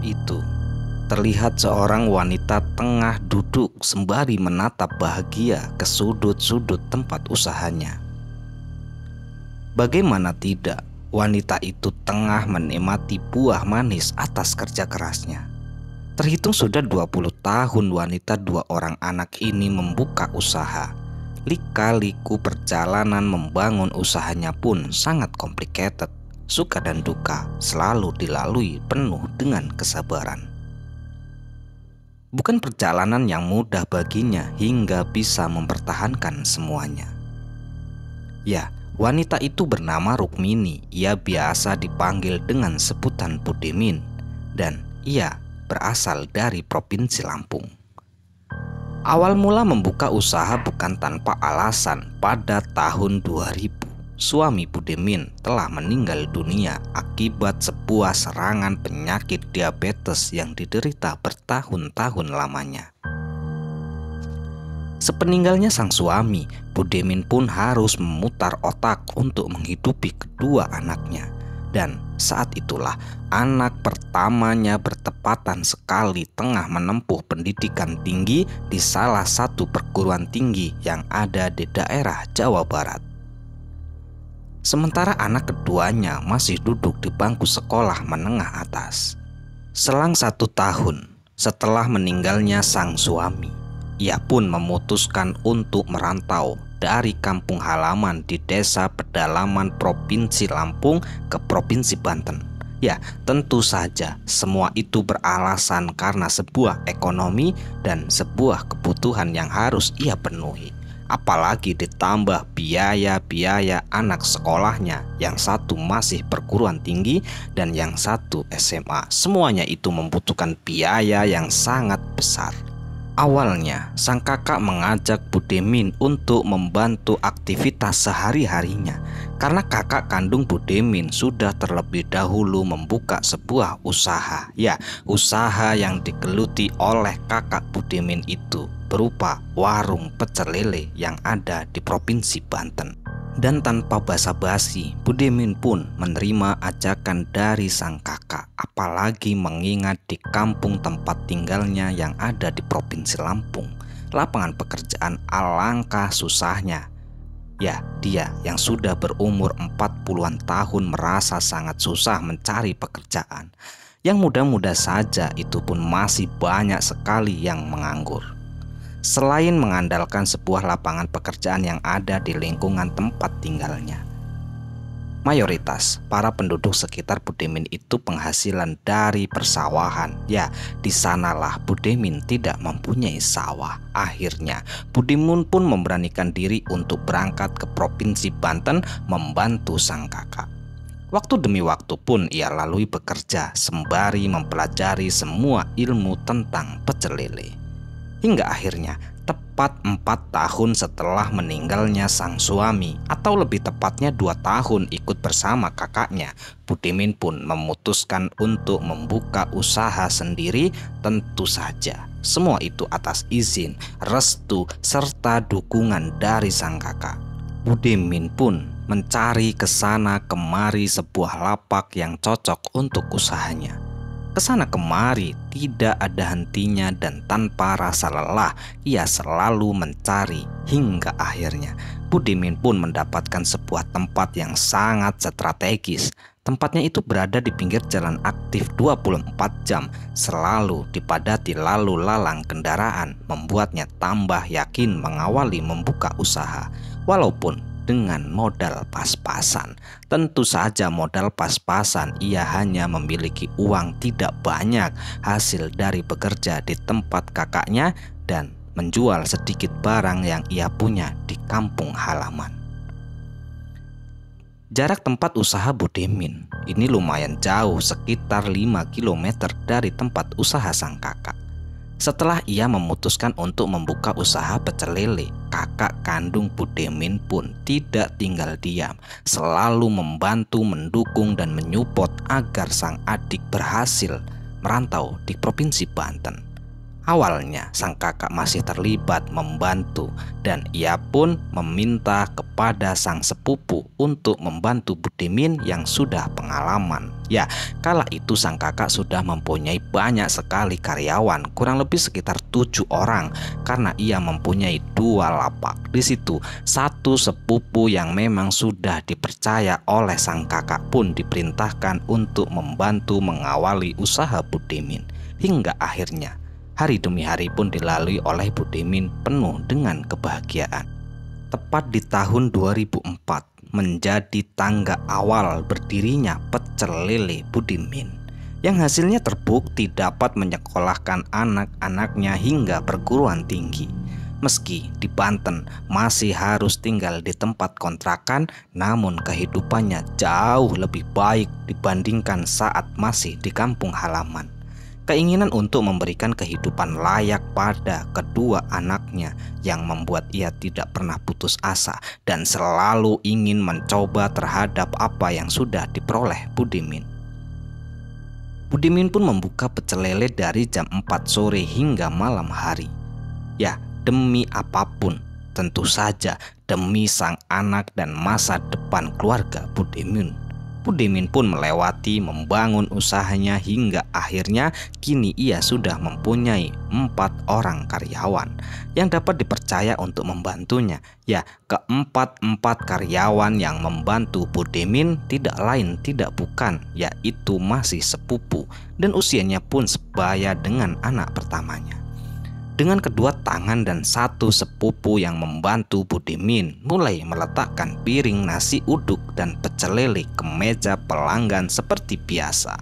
itu, terlihat seorang wanita tengah duduk sembari menatap bahagia ke sudut-sudut tempat usahanya. Bagaimana tidak, wanita itu tengah menikmati buah manis atas kerja kerasnya. Terhitung sudah 20 tahun wanita dua orang anak ini membuka usaha. Lika-liku perjalanan membangun usahanya pun sangat complicated. Suka dan duka selalu dilalui penuh dengan kesabaran. Bukan perjalanan yang mudah baginya hingga bisa mempertahankan semuanya. Ya, wanita itu bernama Rukmini. Ia biasa dipanggil dengan sebutan Budemin, dan ia berasal dari Provinsi Lampung. Awal mula membuka usaha bukan tanpa alasan. Pada tahun 2000, suami Budemin telah meninggal dunia akibat sebuah serangan penyakit diabetes yang diderita bertahun-tahun lamanya. Sepeninggalnya sang suami, Budemin pun harus memutar otak untuk menghidupi kedua anaknya. Dan saat itulah anak pertamanya bertepatan sekali tengah menempuh pendidikan tinggi di salah satu perguruan tinggi yang ada di daerah Jawa Barat. Sementara anak keduanya masih duduk di bangku sekolah menengah atas. Selang 1 tahun setelah meninggalnya sang suami, ia pun memutuskan untuk merantau dari kampung halaman di desa pedalaman Provinsi Lampung ke Provinsi Banten. Ya, tentu saja semua itu beralasan karena sebuah ekonomi dan sebuah kebutuhan yang harus ia penuhi. Apalagi ditambah biaya-biaya anak sekolahnya, yang satu masih perguruan tinggi dan yang satu SMA. Semuanya itu membutuhkan biaya yang sangat besar. Awalnya, sang kakak mengajak Budemin untuk membantu aktivitas sehari-harinya karena kakak kandung Budemin sudah terlebih dahulu membuka sebuah usaha. Ya, usaha yang digeluti oleh kakak Budemin itu berupa warung pecel lele yang ada di Provinsi Banten. Dan tanpa basa-basi, Budemin pun menerima ajakan dari sang kakak, apalagi mengingat di kampung tempat tinggalnya yang ada di Provinsi Lampung, lapangan pekerjaan alangkah susahnya. Ya, dia yang sudah berumur 40-an tahun merasa sangat susah mencari pekerjaan. Yang mudah-mudah saja itu pun masih banyak sekali yang menganggur. Selain mengandalkan sebuah lapangan pekerjaan yang ada di lingkungan tempat tinggalnya, mayoritas para penduduk sekitar Budemin itu penghasilan dari persawahan. Ya, di sanalah Budemin tidak mempunyai sawah. Akhirnya, Budemin pun memberanikan diri untuk berangkat ke Provinsi Banten membantu sang kakak. Waktu demi waktu pun ia lalui bekerja sembari mempelajari semua ilmu tentang pecel lele. Hingga akhirnya tepat 4 tahun setelah meninggalnya sang suami, atau lebih tepatnya 2 tahun ikut bersama kakaknya, Budemin pun memutuskan untuk membuka usaha sendiri. Tentu saja semua itu atas izin, restu, serta dukungan dari sang kakak. Budemin pun mencari kesana kemari sebuah lapak yang cocok untuk usahanya. Kesana kemari tidak ada hentinya dan tanpa rasa lelah ia selalu mencari, hingga akhirnya Budemin pun mendapatkan sebuah tempat yang sangat strategis. Tempatnya itu berada di pinggir jalan aktif 24 jam, selalu dipadati lalu lalang kendaraan, membuatnya tambah yakin mengawali membuka usaha. Walaupun dengan modal pas-pasan. Tentu saja modal pas-pasan, ia hanya memiliki uang tidak banyak hasil dari bekerja di tempat kakaknya dan menjual sedikit barang yang ia punya di kampung halaman. Jarak tempat usaha Budemin ini lumayan jauh, sekitar 5 km dari tempat usaha sang kakak. Setelah ia memutuskan untuk membuka usaha pecel lele, kakak kandung Budemin pun tidak tinggal diam, selalu membantu, mendukung, dan menyupport agar sang adik berhasil merantau di Provinsi Banten. Awalnya sang kakak masih terlibat membantu dan ia pun meminta kepada sang sepupu untuk membantu Budimin yang sudah pengalaman. Ya, kala itu sang kakak sudah mempunyai banyak sekali karyawan, kurang lebih sekitar 7 orang karena ia mempunyai 2 lapak. Di situ satu sepupu yang memang sudah dipercaya oleh sang kakak pun diperintahkan untuk membantu mengawali usaha Budimin. Hingga akhirnya hari demi hari pun dilalui oleh Budimin penuh dengan kebahagiaan. Tepat di tahun 2004 menjadi tangga awal berdirinya Pecel Lele Budimin, yang hasilnya terbukti dapat menyekolahkan anak-anaknya hingga perguruan tinggi. Meski di Banten masih harus tinggal di tempat kontrakan, namun kehidupannya jauh lebih baik dibandingkan saat masih di kampung halaman. Keinginan untuk memberikan kehidupan layak pada kedua anaknya yang membuat ia tidak pernah putus asa dan selalu ingin mencoba terhadap apa yang sudah diperoleh Budimin. Budimin pun membuka pecel lele dari jam 4 sore hingga malam hari. Ya, demi apapun, tentu saja demi sang anak dan masa depan keluarga Budimin. Budimin pun melewati membangun usahanya hingga akhirnya kini ia sudah mempunyai 4 orang karyawan yang dapat dipercaya untuk membantunya. Ya, keempat-empat karyawan yang membantu Budimin tidak lain tidak bukan, yaitu masih sepupu dan usianya pun sebaya dengan anak pertamanya. Dengan kedua tangan dan satu sepupu yang membantu Budimin mulai meletakkan piring nasi uduk dan pecel lele ke meja pelanggan seperti biasa.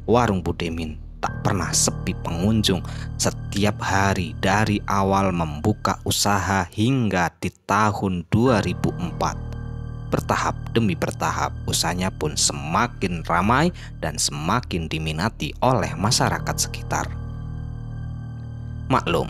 Warung Budimin tak pernah sepi pengunjung setiap hari dari awal membuka usaha hingga di tahun 2004. Bertahap demi bertahap usahanya pun semakin ramai dan semakin diminati oleh masyarakat sekitar. Maklum,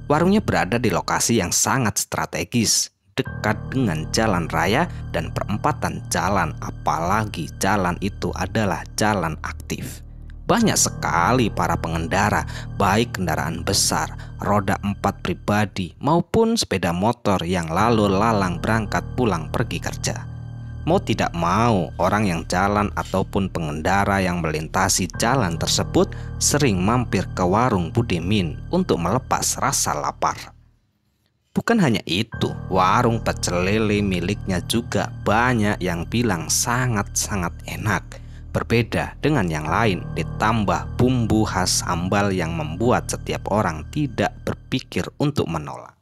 warungnya berada di lokasi yang sangat strategis, dekat dengan jalan raya dan perempatan jalan, apalagi jalan itu adalah jalan aktif. Banyak sekali para pengendara, baik kendaraan besar, roda 4 pribadi maupun sepeda motor yang lalu lalang berangkat pulang pergi kerja. Mau tidak mau, orang yang jalan ataupun pengendara yang melintasi jalan tersebut sering mampir ke warung Budimin untuk melepas rasa lapar. Bukan hanya itu, warung pecel lele miliknya juga banyak yang bilang sangat-sangat enak. Berbeda dengan yang lain, ditambah bumbu khas sambal yang membuat setiap orang tidak berpikir untuk menolak.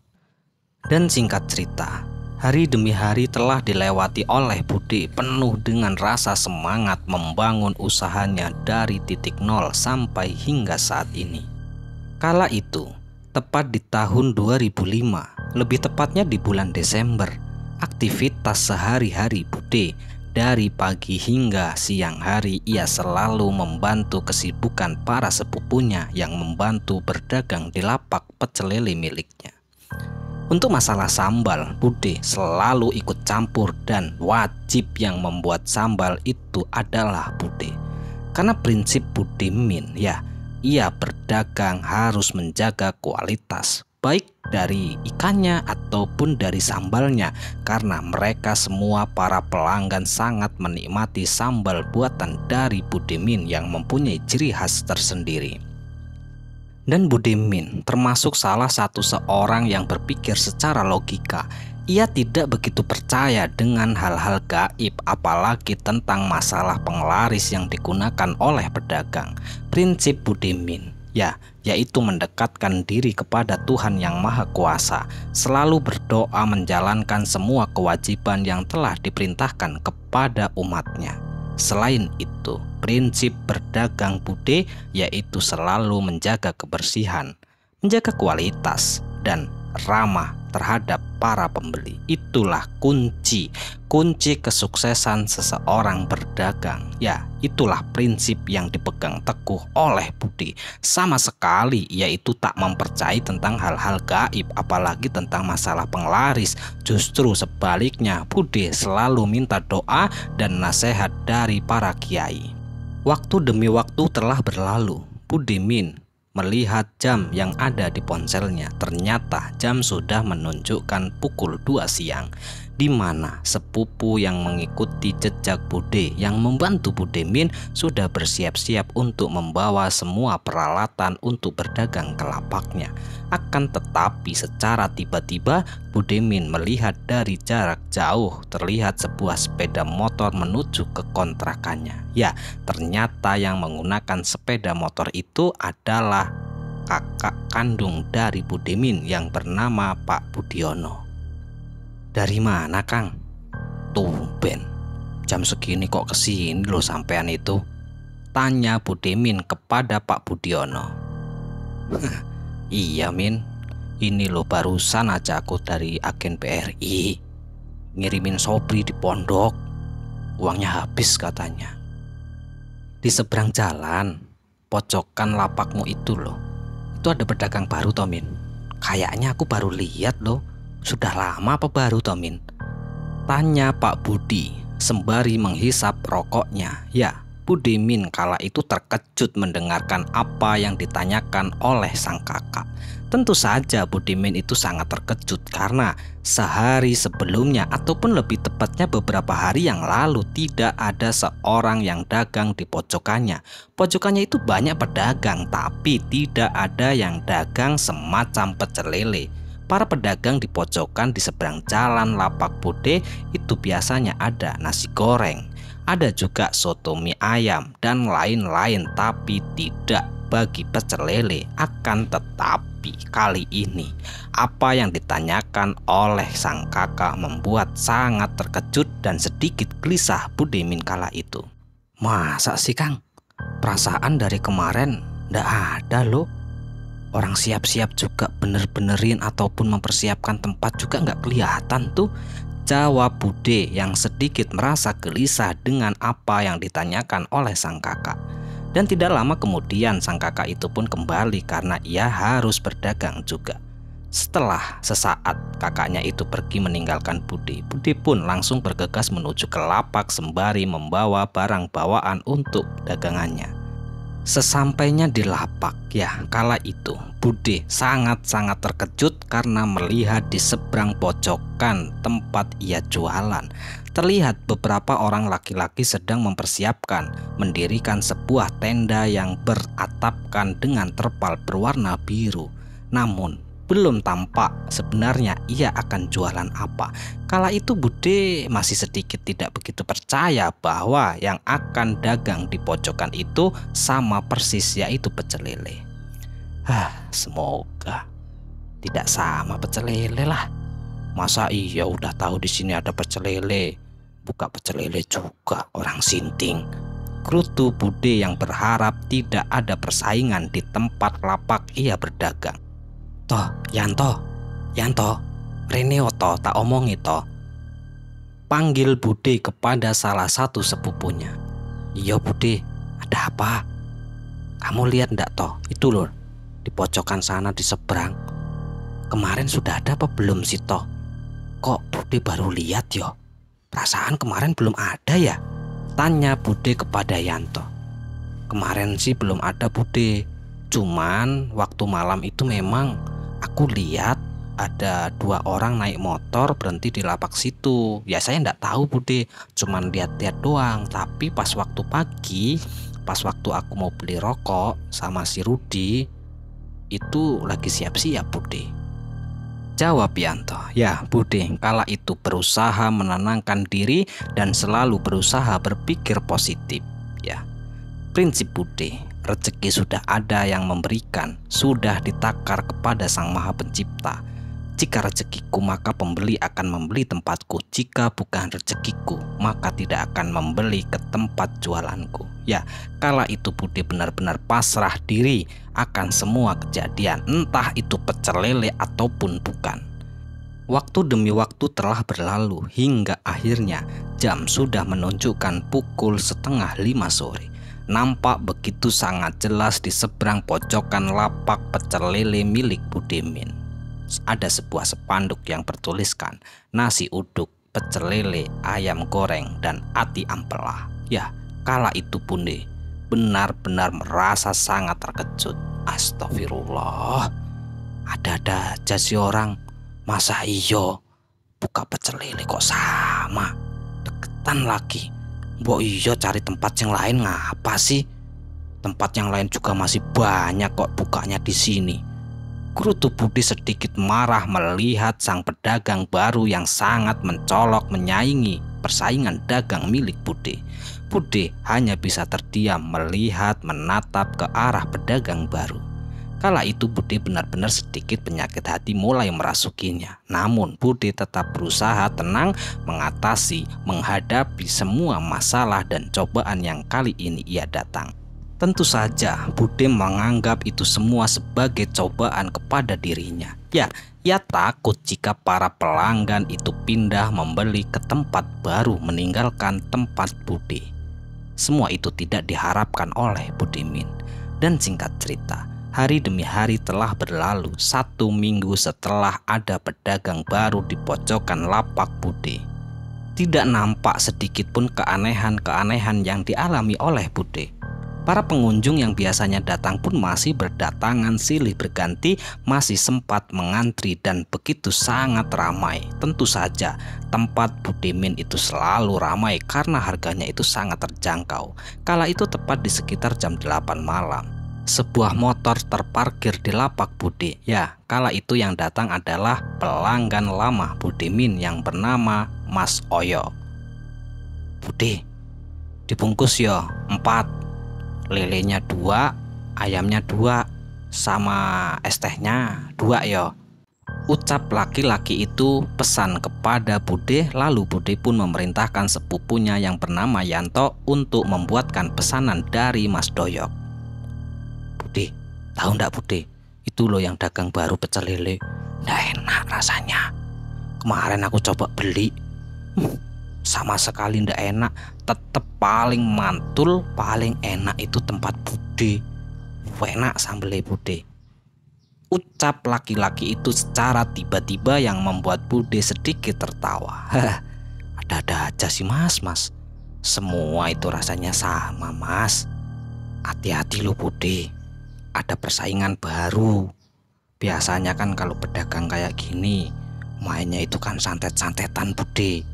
Dan singkat cerita, hari demi hari telah dilewati oleh Budi penuh dengan rasa semangat membangun usahanya dari titik nol sampai hingga saat ini. Kala itu, tepat di tahun 2005, lebih tepatnya di bulan Desember, aktivitas sehari-hari Budi dari pagi hingga siang hari ia selalu membantu kesibukan para sepupunya yang membantu berdagang di lapak pecel lele miliknya. Untuk masalah sambal, Budi selalu ikut campur dan wajib yang membuat sambal itu adalah Budi. Karena prinsip Budimin, ia berdagang harus menjaga kualitas, baik dari ikannya ataupun dari sambalnya, karena mereka semua para pelanggan sangat menikmati sambal buatan dari Budimin yang mempunyai ciri khas tersendiri. Dan Budimin termasuk salah satu seorang yang berpikir secara logika. Ia tidak begitu percaya dengan hal-hal gaib, apalagi tentang masalah penglaris yang digunakan oleh pedagang. Prinsip Budimin, yaitu mendekatkan diri kepada Tuhan Yang Maha Kuasa, selalu berdoa menjalankan semua kewajiban yang telah diperintahkan kepada umatnya. Selain itu, prinsip berdagang Budi yaitu selalu menjaga kebersihan, menjaga kualitas, dan ramah terhadap para pembeli. Itulah kunci kesuksesan seseorang berdagang. Itulah prinsip yang dipegang teguh oleh Budi. Sama sekali yaitu tak mempercayai tentang hal-hal gaib, apalagi tentang masalah penglaris. Justru sebaliknya, Budi selalu minta doa dan nasihat dari para kiai. Waktu demi waktu telah berlalu. Budimin melihat jam yang ada di ponselnya. Ternyata jam sudah menunjukkan pukul 2 siang, di mana sepupu yang mengikuti jejak Bude yang membantu Budemin sudah bersiap-siap untuk membawa semua peralatan untuk berdagang ke lapaknya. Akan tetapi secara tiba-tiba Budemin melihat dari jarak jauh terlihat sebuah sepeda motor menuju ke kontrakannya. Ya, ternyata yang menggunakan sepeda motor itu adalah kakak kandung dari Budemin yang bernama Pak Budiono. "Dari mana, Kang?" "Tumben, jam segini kok kesini loh sampean itu?" tanya Budemin kepada Pak Budiono. "Iya Min, ini loh barusan aja aku dari agen BRI ngirimin Sobri di pondok, uangnya habis katanya." "Di seberang jalan, pojokan lapakmu itu loh, itu ada pedagang baru Tomin. Kayaknya aku baru lihat loh. Sudah lama apa baru Tomin?" tanya Pak Budi sembari menghisap rokoknya. Ya, Budemin kala itu terkejut mendengarkan apa yang ditanyakan oleh sang kakak. Tentu saja Budemin itu sangat terkejut karena sehari sebelumnya ataupun lebih tepatnya beberapa hari yang lalu tidak ada seorang yang dagang di pojokannya. Pojokannya itu banyak pedagang tapi tidak ada yang dagang semacam pecel lele. Para pedagang di pojokan di seberang jalan lapak Bude itu biasanya ada nasi goreng, ada juga soto mie ayam dan lain-lain, tapi tidak bagi pecel lele. Akan tetapi kali ini apa yang ditanyakan oleh sang kakak membuat sangat terkejut dan sedikit gelisah Budemin kala itu. "Masa sih Kang? Perasaan dari kemarin ndak ada loh. Orang siap-siap juga bener-benerin ataupun mempersiapkan tempat juga nggak kelihatan tuh," jawab Bude yang sedikit merasa gelisah dengan apa yang ditanyakan oleh sang kakak. Dan tidak lama kemudian sang kakak itu pun kembali karena ia harus berdagang juga. Setelah sesaat kakaknya itu pergi meninggalkan Bude, Bude pun langsung bergegas menuju ke lapak sembari membawa barang bawaan untuk dagangannya. Sesampainya di lapak, ya kala itu Bude sangat-sangat terkejut karena melihat di seberang pojokan tempat ia jualan terlihat beberapa orang laki-laki sedang mempersiapkan mendirikan sebuah tenda yang beratapkan dengan terpal berwarna biru. Namun belum tampak sebenarnya ia akan jualan apa. Kala itu Bude masih sedikit tidak begitu percaya bahwa yang akan dagang di pojokan itu sama persis yaitu pecel lele. Semoga tidak sama pecel lele lah. Masa iya udah tahu di sini ada pecel lele, buka pecel lele juga orang sinting. Gerutu Bude yang berharap tidak ada persaingan di tempat lapak ia berdagang. "Toh, Yanto, Rene oto tak omongi toh," panggil Bude kepada salah satu sepupunya. "Iya Bude, ada apa? Kamu lihat ndak toh, itu loh di pojokan sana di seberang. Kemarin sudah ada apa belum sih toh? Kok Bude baru lihat yo? Perasaan kemarin belum ada ya?" tanya Bude kepada Yanto. "Kemarin sih belum ada Bude, cuman waktu malam itu memang aku lihat ada 2 orang naik motor berhenti di lapak situ. Ya saya ndak tahu Bude, cuman lihat-lihat doang. Tapi pas waktu pagi, pas waktu aku mau beli rokok sama si Rudi, itu lagi siap-siap Bude," jawab Yanto. Ya Bude kala itu berusaha menenangkan diri dan selalu berusaha berpikir positif. Ya, prinsip Bude, rezeki sudah ada yang memberikan, sudah ditakar kepada Sang Maha Pencipta. Jika rezekiku maka pembeli akan membeli tempatku, jika bukan rezekiku maka tidak akan membeli ke tempat jualanku. Ya, kala itu Bude benar-benar pasrah diri akan semua kejadian, entah itu pecel lele ataupun bukan. Waktu demi waktu telah berlalu hingga akhirnya jam sudah menunjukkan pukul 4:30 sore. Nampak begitu sangat jelas di seberang pojokan lapak pecel lele milik Budemin. Ada sebuah spanduk yang bertuliskan nasi uduk, pecel lele, ayam goreng, dan ati ampela. Ya, kala itu Bude benar-benar merasa sangat terkejut. Astagfirullah, ada-ada aja si orang. Masa iyo buka pecel lele kok sama? Deketan lagi. Mbok iyo cari tempat yang lain ngapa sih? Tempat yang lain juga masih banyak kok bukanya di sini. Gerutu Budi sedikit marah melihat sang pedagang baru yang sangat mencolok menyaingi persaingan dagang milik Budi. Budi hanya bisa terdiam melihat menatap ke arah pedagang baru. Kala itu Budi benar-benar sedikit penyakit hati mulai merasukinya. Namun Budi tetap berusaha tenang menghadapi semua masalah dan cobaan yang kali ini ia datang. Tentu saja Budi menganggap itu semua sebagai cobaan kepada dirinya. Ya, ia takut jika para pelanggan itu pindah membeli ke tempat baru meninggalkan tempat Budi. Semua itu tidak diharapkan oleh Budimin. Dan singkat cerita, hari demi hari telah berlalu. 1 minggu setelah ada pedagang baru di pojokan lapak Budi. Tidak nampak sedikit pun keanehan-keanehan yang dialami oleh Budi. Para pengunjung yang biasanya datang pun masih berdatangan silih berganti, masih sempat mengantri dan begitu sangat ramai. Tentu saja tempat Budimin itu selalu ramai karena harganya itu sangat terjangkau. Kala itu tepat di sekitar jam 8 malam. Sebuah motor terparkir di lapak Budi. Ya, kala itu yang datang adalah pelanggan lama Budimin yang bernama Mas Oyo. Budi, dibungkus yo 4. Lelenya 2, ayamnya 2, sama es tehnya 2 yo. Ucap laki-laki itu pesan kepada Budi. Lalu Budi pun memerintahkan sepupunya yang bernama Yanto untuk membuatkan pesanan dari Mas Doyok. Budi, tahu ndak Budi, itu loh yang dagang baru pecel lele, ndak enak rasanya. Kemarin aku coba beli, sama sekali ndak enak. Tetep paling mantul, paling enak itu tempat Budi. Enak sambelnya Budi. Ucap laki-laki itu secara tiba-tiba yang membuat Budi sedikit tertawa. Ada-ada aja sih mas. Semua itu rasanya sama mas. Hati-hati lo Budi, ada persaingan baru. Biasanya kan kalau pedagang kayak gini mainnya itu kan santet-santetan Budi.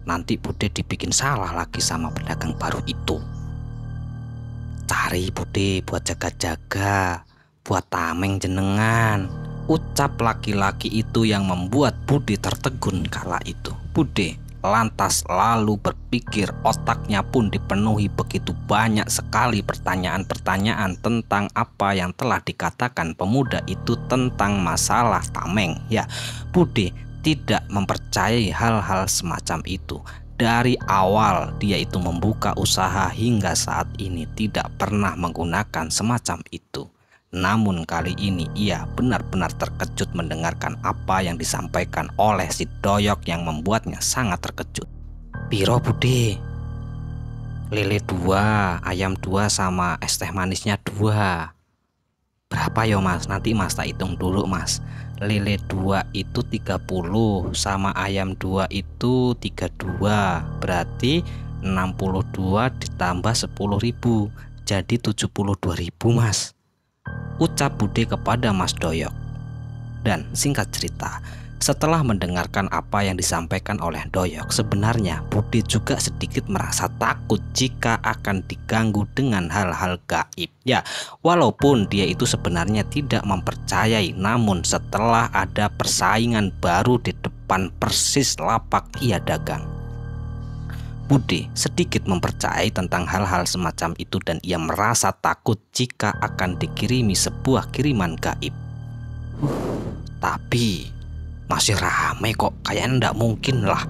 Nanti Budi dibikin salah lagi sama pedagang baru itu. Cari Budi buat jaga-jaga, buat tameng jenengan. Ucap laki-laki itu yang membuat Budi tertegun kala itu. Budi lantas lalu berpikir, otaknya pun dipenuhi begitu banyak sekali pertanyaan-pertanyaan tentang apa yang telah dikatakan pemuda itu tentang masalah tameng. Ya, Budi tidak mempercayai hal-hal semacam itu. Dari awal dia itu membuka usaha hingga saat ini tidak pernah menggunakan semacam itu. Namun kali ini ia benar-benar terkejut mendengarkan apa yang disampaikan oleh si Doyok yang membuatnya sangat terkejut. Piro Budi? Lele 2, ayam 2 sama es teh manisnya 2. Berapa yo mas? Nanti mas tak hitung dulu mas. Lele 2 itu 30, sama ayam 2 itu 32. Berarti 62 ditambah 10.000, jadi 72.000 mas. Ucap Budi kepada Mas Doyok. Dan singkat cerita, setelah mendengarkan apa yang disampaikan oleh Doyok, sebenarnya Budi juga sedikit merasa takut jika akan diganggu dengan hal-hal gaib. Ya, walaupun dia itu sebenarnya tidak mempercayai, namun setelah ada persaingan baru di depan persis lapak ia dagang, Budi sedikit mempercayai tentang hal-hal semacam itu dan ia merasa takut jika akan dikirimi sebuah kiriman gaib. Tapi masih ramai kok, kayaknya ndak mungkin lah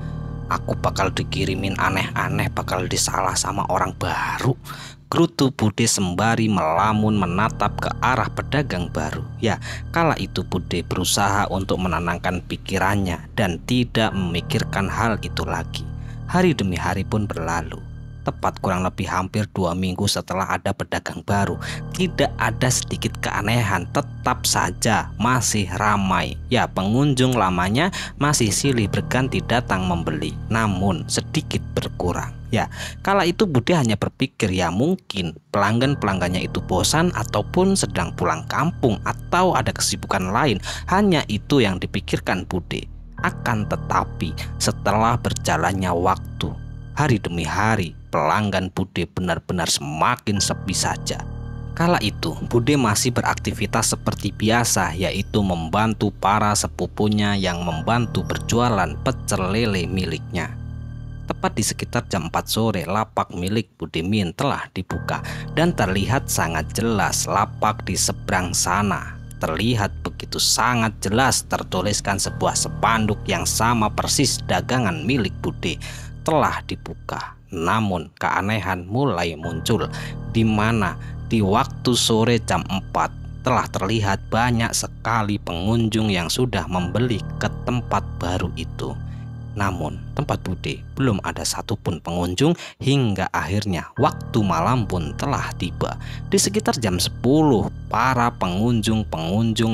aku bakal dikirimin aneh-aneh, bakal disalah sama orang baru. Gerutu Budi sembari melamun menatap ke arah pedagang baru. Ya, kala itu Budi berusaha untuk menenangkan pikirannya dan tidak memikirkan hal itu lagi. Hari demi hari pun berlalu. Tepat kurang lebih hampir 2 minggu setelah ada pedagang baru, tidak ada sedikit keanehan, tetap saja masih ramai. Ya, pengunjung lamanya masih silih berganti datang membeli. Namun sedikit berkurang. Ya, kala itu Bude hanya berpikir ya mungkin pelanggan-pelanggannya itu bosan ataupun sedang pulang kampung atau ada kesibukan lain. Hanya itu yang dipikirkan Bude. Akan tetapi setelah berjalannya waktu, hari demi hari, pelanggan Bude benar-benar semakin sepi saja. Kala itu Bude masih beraktivitas seperti biasa, yaitu membantu para sepupunya yang membantu berjualan pecel lele miliknya. Tepat di sekitar jam 4 sore, lapak milik Budemin telah dibuka dan terlihat sangat jelas lapak di seberang sana. Terlihat begitu sangat jelas tertuliskan sebuah spanduk yang sama persis dagangan milik Bude telah dibuka. Namun keanehan mulai muncul, di mana di waktu sore jam 4 telah terlihat banyak sekali pengunjung yang sudah membeli ke tempat baru itu. Namun tempat Bude belum ada satupun pengunjung hingga akhirnya waktu malam pun telah tiba. Di sekitar jam 10 para pengunjung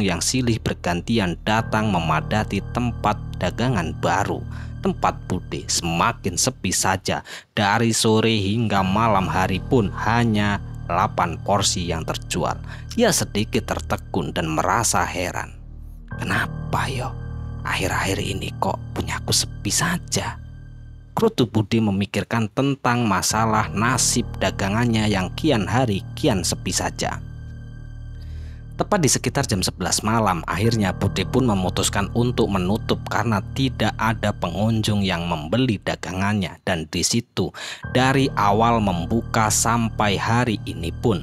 yang silih bergantian datang memadati tempat dagangan baru. Tempat Bude semakin sepi saja. Dari sore hingga malam hari pun hanya 8 porsi yang terjual. Ia sedikit tertegun dan merasa heran. Kenapa yo? Akhir-akhir ini kok punyaku sepi saja. Kerutu Bude memikirkan tentang masalah nasib dagangannya yang kian hari kian sepi saja. Tepat di sekitar jam 11 malam, akhirnya Bude pun memutuskan untuk menutup karena tidak ada pengunjung yang membeli dagangannya. Dan di situ dari awal membuka sampai hari ini pun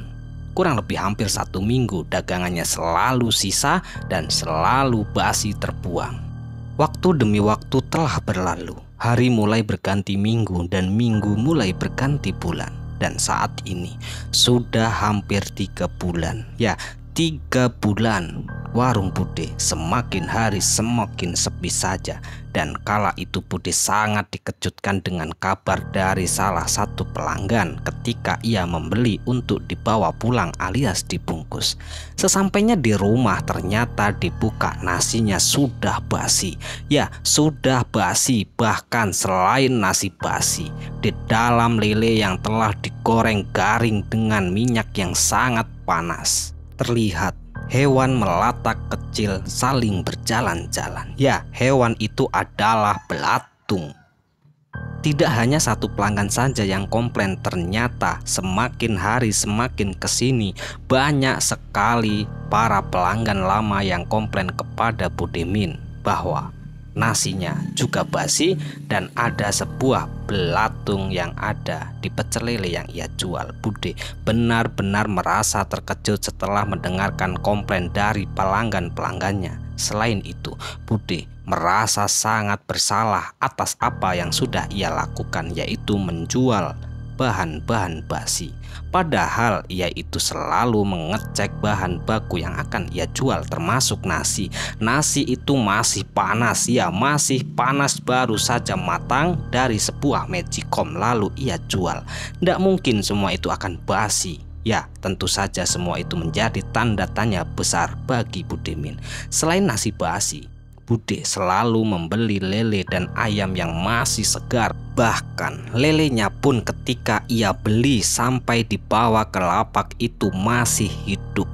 kurang lebih hampir 1 minggu dagangannya selalu sisa dan selalu basi terbuang. Waktu demi waktu telah berlalu, hari mulai berganti minggu dan minggu mulai berganti bulan. Dan saat ini sudah hampir 3 bulan. Ya, 3 bulan warung Bude semakin hari semakin sepi saja. Dan kala itu Bude sangat dikejutkan dengan kabar dari salah satu pelanggan ketika ia membeli untuk dibawa pulang alias dibungkus. Sesampainya di rumah ternyata dibuka, nasinya sudah basi. Ya, sudah basi. Bahkan selain nasi basi, di dalam lele yang telah digoreng garing dengan minyak yang sangat panas, terlihat hewan melatak kecil saling berjalan-jalan. Ya, hewan itu adalah belatung. Tidak hanya satu pelanggan saja yang komplain, ternyata semakin hari semakin kesini banyak sekali para pelanggan lama yang komplain kepada Budemin bahwa nasinya juga basi dan ada sebuah belatung yang ada di pecel lele yang ia jual. Bude benar-benar merasa terkejut setelah mendengarkan komplain dari pelanggan-pelanggannya. Selain itu, Bude merasa sangat bersalah atas apa yang sudah ia lakukan, yaitu menjual bahan-bahan basi. Padahal ia itu selalu mengecek bahan baku yang akan ia jual, termasuk nasi. Nasi itu masih panas, ya masih panas, baru saja matang dari sebuah magicom lalu ia jual. Tidak mungkin semua itu akan basi. Ya, tentu saja semua itu menjadi tanda tanya besar bagi Budemin. Selain nasi basi, Bude selalu membeli lele dan ayam yang masih segar. Bahkan lelenya pun ketika ia beli sampai dibawa ke lapak itu masih hidup.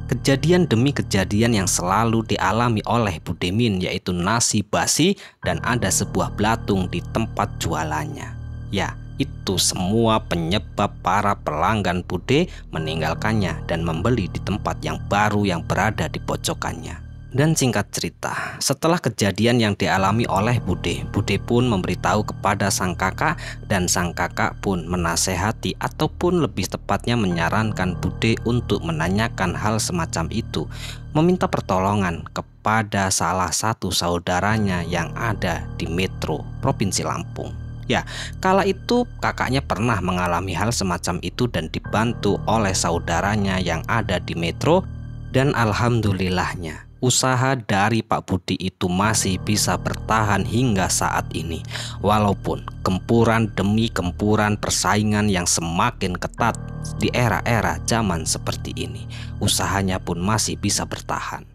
Kejadian demi kejadian yang selalu dialami oleh Budemin, yaitu nasi basi dan ada sebuah belatung di tempat jualannya. Ya, itu semua penyebab para pelanggan Bude meninggalkannya dan membeli di tempat yang baru yang berada di pojokannya. Dan singkat cerita, setelah kejadian yang dialami oleh Bude, Bude pun memberitahu kepada sang kakak dan sang kakak pun menasehati ataupun lebih tepatnya menyarankan Bude untuk menanyakan hal semacam itu, meminta pertolongan kepada salah satu saudaranya yang ada di Metro Provinsi Lampung. Ya, kala itu kakaknya pernah mengalami hal semacam itu dan dibantu oleh saudaranya yang ada di Metro, dan alhamdulillahnya usaha dari Pak Budi itu masih bisa bertahan hingga saat ini. Walaupun gempuran demi gempuran persaingan yang semakin ketat di era-era zaman seperti ini, usahanya pun masih bisa bertahan.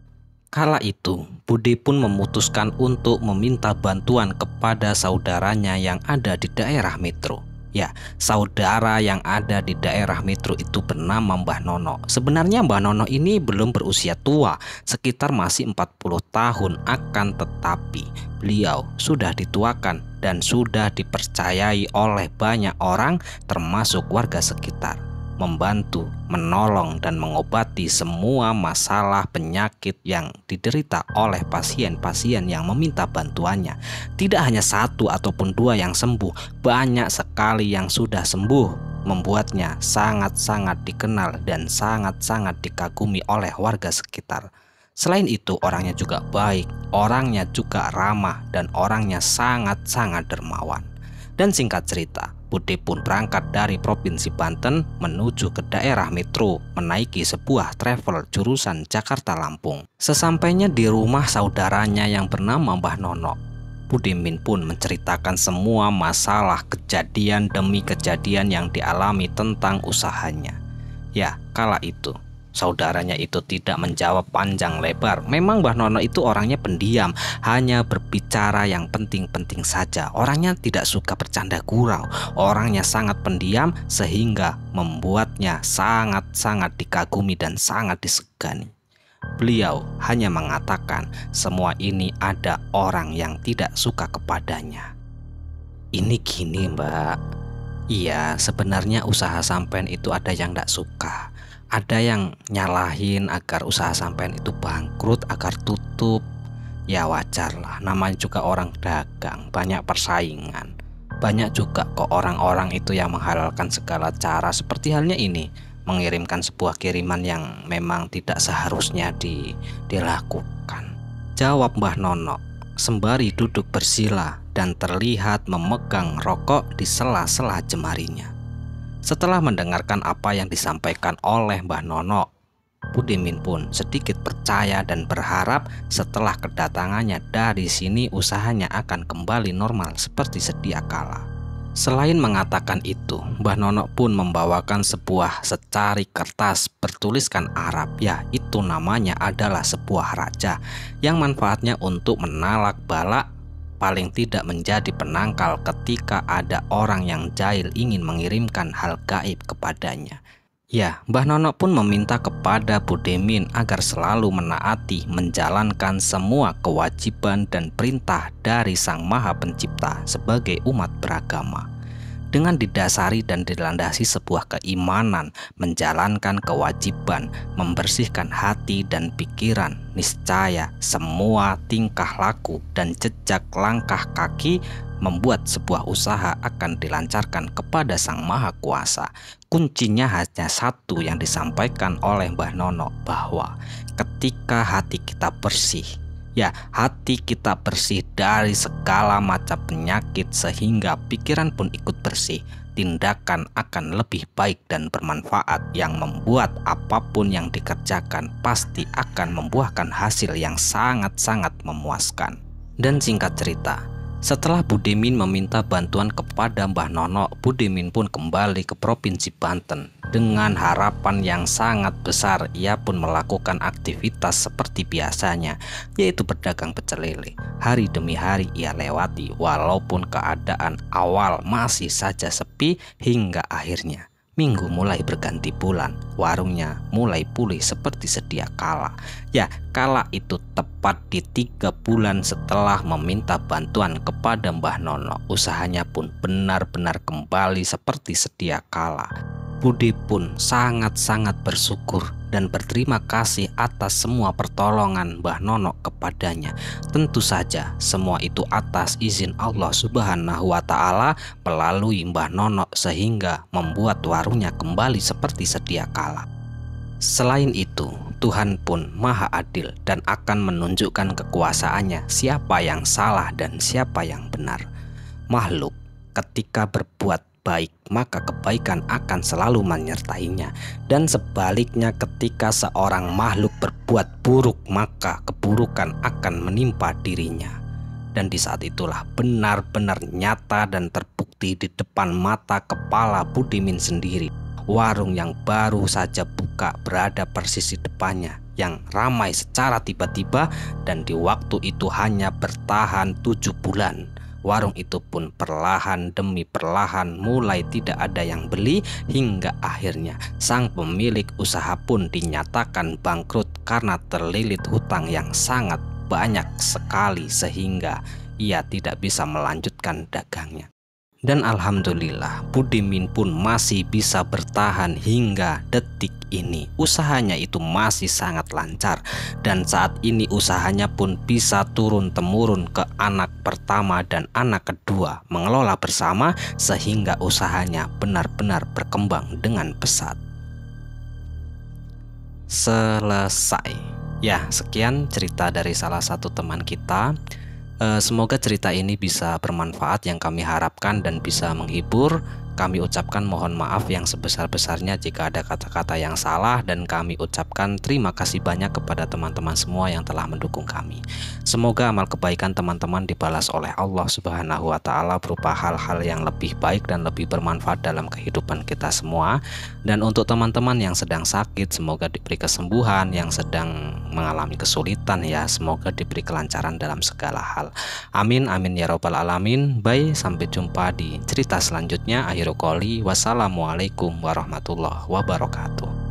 Kala itu, Budi pun memutuskan untuk meminta bantuan kepada saudaranya yang ada di daerah Metro. Ya, saudara yang ada di daerah Metro itu bernama Mbah Nono. Sebenarnya Mbah Nono ini belum berusia tua, sekitar masih 40 tahun, akan tetapi beliau sudah dituakan dan sudah dipercayai oleh banyak orang termasuk warga sekitar, membantu, menolong, dan mengobati semua masalah penyakit yang diderita oleh pasien-pasien yang meminta bantuannya. Tidak hanya satu ataupun dua yang sembuh, banyak sekali yang sudah sembuh, membuatnya sangat-sangat dikenal dan sangat-sangat dikagumi oleh warga sekitar. Selain itu, orangnya juga baik, orangnya juga ramah, dan orangnya sangat-sangat dermawan. Dan singkat cerita, Budi pun berangkat dari Provinsi Banten menuju ke daerah Metro, menaiki sebuah travel jurusan Jakarta-Lampung. Sesampainya di rumah saudaranya yang bernama Mbah Nono, Budimin pun menceritakan semua masalah, kejadian demi kejadian yang dialami tentang usahanya. Ya, kala itu saudaranya itu tidak menjawab panjang lebar. Memang Mbah Nono itu orangnya pendiam, hanya berbicara yang penting-penting saja. Orangnya tidak suka bercanda gurau, orangnya sangat pendiam sehingga membuatnya sangat-sangat dikagumi dan sangat disegani. Beliau hanya mengatakan semua ini ada orang yang tidak suka kepadanya. Ini gini Mbak, iya sebenarnya usaha sampean itu ada yang tidak suka. Ada yang nyalahin agar usaha sampean itu bangkrut, agar tutup. Ya wajar lah, namanya juga orang dagang, banyak persaingan. Banyak juga kok orang-orang itu yang menghalalkan segala cara, seperti halnya ini, mengirimkan sebuah kiriman yang memang tidak seharusnya dilakukan. Jawab Mbah Nono sembari duduk bersila dan terlihat memegang rokok di sela-sela jemarinya. Setelah mendengarkan apa yang disampaikan oleh Mbah Nono, Budimin pun sedikit percaya dan berharap setelah kedatangannya dari sini usahanya akan kembali normal seperti sedia kala. Selain mengatakan itu, Mbah Nono pun membawakan sebuah secari kertas bertuliskan Arab. Ya, itu namanya adalah sebuah raja yang manfaatnya untuk menalak bala, paling tidak menjadi penangkal ketika ada orang yang jahil ingin mengirimkan hal gaib kepadanya. Ya, Mbah Nono pun meminta kepada Budimin agar selalu menaati, menjalankan semua kewajiban dan perintah dari Sang Maha Pencipta sebagai umat beragama. Dengan didasari dan dilandasi sebuah keimanan, menjalankan kewajiban, membersihkan hati dan pikiran, niscaya semua tingkah laku dan jejak langkah kaki membuat sebuah usaha akan dilancarkan kepada Sang Maha Kuasa. Kuncinya hanya satu yang disampaikan oleh Mbah Nono, bahwa ketika hati kita bersih, ya, hati kita bersih dari segala macam penyakit sehingga pikiran pun ikut bersih, tindakan akan lebih baik dan bermanfaat yang membuat apapun yang dikerjakan pasti akan membuahkan hasil yang sangat-sangat memuaskan. Dan singkat cerita, setelah Budimin meminta bantuan kepada Mbah Nono, Budimin pun kembali ke Provinsi Banten. Dengan harapan yang sangat besar, ia pun melakukan aktivitas seperti biasanya, yaitu berdagang pecel lele. Hari demi hari ia lewati, walaupun keadaan awal masih saja sepi, hingga akhirnya minggu mulai berganti bulan, warungnya mulai pulih seperti sedia kala. Ya, kala itu tepat di 3 bulan setelah meminta bantuan kepada Mbah Nono, usahanya pun benar-benar kembali seperti sedia kala. Budi pun sangat-sangat bersyukur dan berterima kasih atas semua pertolongan Mbah Nono kepadanya. Tentu saja semua itu atas izin Allah Subhanahu wa Ta'ala melalui Mbah Nono, sehingga membuat warungnya kembali seperti sedia kala. Selain itu, Tuhan pun Maha Adil dan akan menunjukkan kekuasaannya, siapa yang salah dan siapa yang benar. Makhluk ketika berbuat baik, maka kebaikan akan selalu menyertainya, dan sebaliknya ketika seorang makhluk berbuat buruk, maka keburukan akan menimpa dirinya. Dan di saat itulah benar-benar nyata dan terbukti di depan mata kepala Budimin sendiri, warung yang baru saja buka berada persis di depannya yang ramai secara tiba-tiba dan di waktu itu hanya bertahan 7 bulan. Warung itu pun perlahan demi perlahan mulai tidak ada yang beli, hingga akhirnya sang pemilik usaha pun dinyatakan bangkrut karena terlilit hutang yang sangat banyak sekali sehingga ia tidak bisa melanjutkan dagangnya. Dan alhamdulillah Budimin pun masih bisa bertahan hingga detik ini. Usahanya itu masih sangat lancar dan saat ini usahanya pun bisa turun-temurun ke anak pertama dan anak kedua, mengelola bersama sehingga usahanya benar-benar berkembang dengan pesat. Selesai. Ya, sekian cerita dari salah satu teman kita. Semoga cerita ini bisa bermanfaat yang kami harapkan dan bisa menghibur. Kami ucapkan mohon maaf yang sebesar-besarnya jika ada kata-kata yang salah, dan kami ucapkan terima kasih banyak kepada teman-teman semua yang telah mendukung kami. Semoga amal kebaikan teman-teman dibalas oleh Allah Subhanahu wa Ta'ala berupa hal-hal yang lebih baik dan lebih bermanfaat dalam kehidupan kita semua. Dan untuk teman-teman yang sedang sakit, semoga diberi kesembuhan. Yang sedang mengalami kesulitan, ya semoga diberi kelancaran dalam segala hal. Amin amin ya robbal alamin. Bye, sampai jumpa di cerita selanjutnya. Akhirul qouli, wassalamualaikum warahmatullahi wabarakatuh.